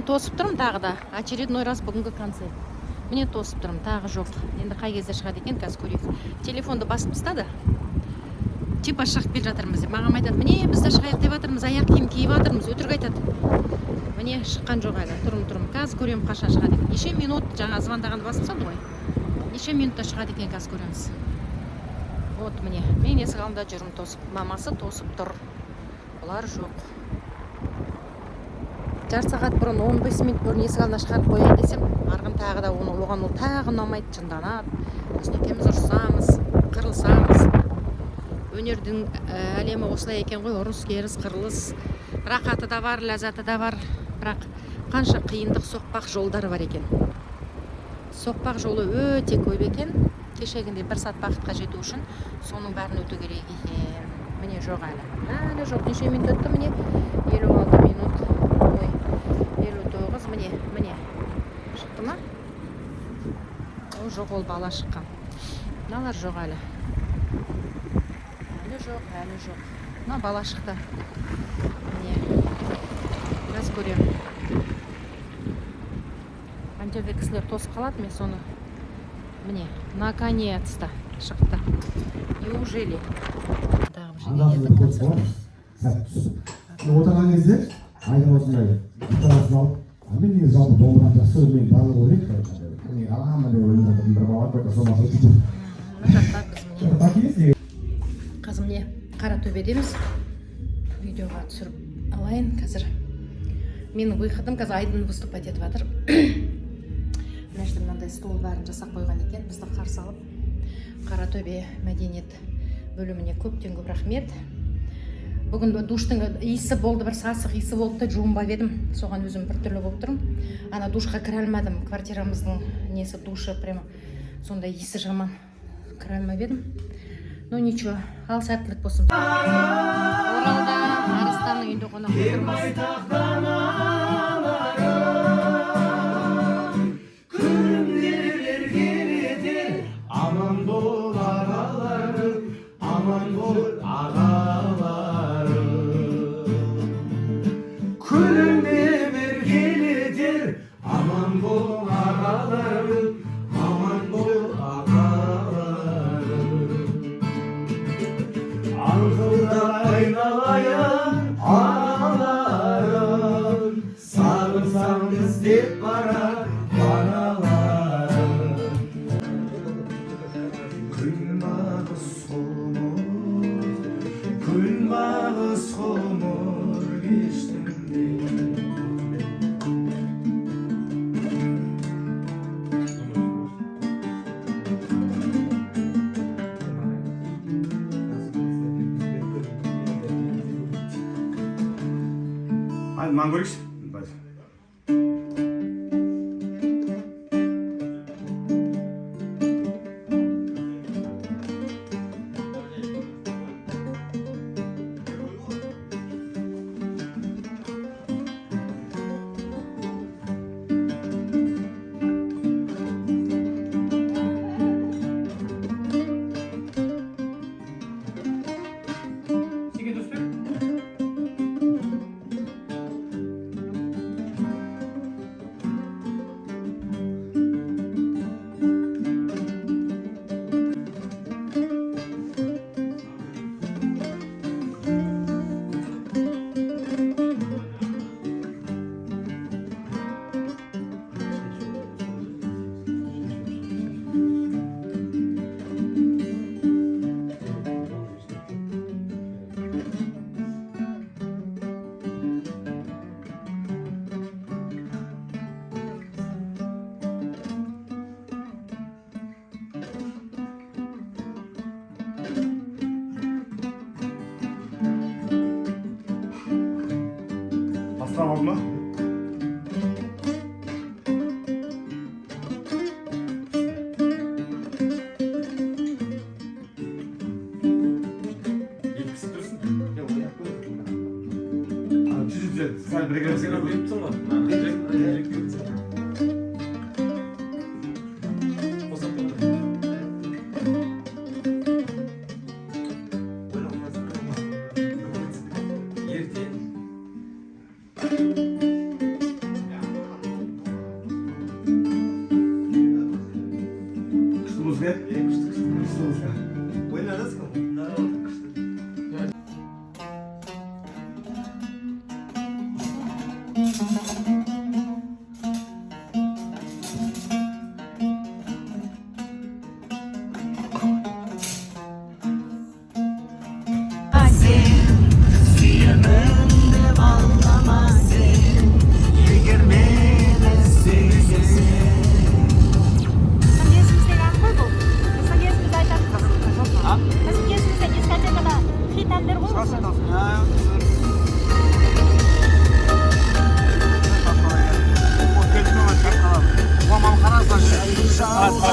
Тосып тұрмын тағы да. Очередной раз бүгінгі концерт. Міне тосып тұрмын, тағы жоқ. Енді қай кезде шығады екен, қазір көрейік. Телефонды басып тастады. Типа шығып келе жатырмыз деп. Маған айтады, міне біз де шығайық деп жатырмыз, аяқ киім киіп жатырмыз. Өтірік айтады. Міне шыққан жоқ әлі. Тұрмын. Қазір көремін қашан шығады екен. Неше минут жаңа звондағанды басып тастады ғой. Неше минутта шығады екен, қазір көреміз. Вот міне. Мен есік алдында жүрмін тосып. Мамасы тосып тұр. Бұлар жоқ. Жарты сағат бұрын 15 минут бұрын есік алдына шығарып қояйын десем, арғын тағы да оған ол тағы ұнамайды, жынданады. Осыны екеуміз ұрсамыз, қырылсамыз. Өнердің әлемі осылай екен ғой, ұрыс, керіс, қырылыс. Рақаты да бар, ләззаты да бар, бірақ қанша қиындық, соқпақ жолдары бар екен. Соқпақ жолы өте көп екен. Кешегінде 1 сағат бақытқа жету үшін соның бәрін өту керек екен. Міне жоқ әлі. Әлі жоқ. Неше минут өтті міне? 56 минут. Ой, 59 міне. Шықты ма? Ол жоқ, ол бала шыққан. Мыналар жоқ әлі. Әлі жоқ. Мына бала шықты. Міне. Biraz көремін. Антерде кісілер тосып қалады, мен соны. Міне, наконец-то шықты. Неужели? отырған кезде айдың осындай ұстарасын алып мен негізі жалпы домбыраны жақсы мен барлығы ойлайды аламын деп ойлап жатырмын бір бала только сомасы қазір міне Қаратөбедеміз, видеоға түсіріп алайын. Қазір менің выходым, қазір Айдын выступать етіп жатыр. Мына жерде мынандай стол бәрін жасап қойған екен, бізді қарсы алып. Қаратөбе мәдениет бөліміне көптен көп рахмет. Бүгін душтың иісі болды, бір сасық иісі болды да жуынбап едім. Соған өзім бір түрлі болып тұрмын. Ана душқа кіре алмадым. Квартирамыздың несі душы прямо сондай иісі жаман. Кіре алмап едім. Ну ничего, ал сәттілік болсын. Оралда Арыстанның үйінде қонақ отырмыз. маған көрейікші. Oldu mu? Sen bir kere seni koyup tutma. аз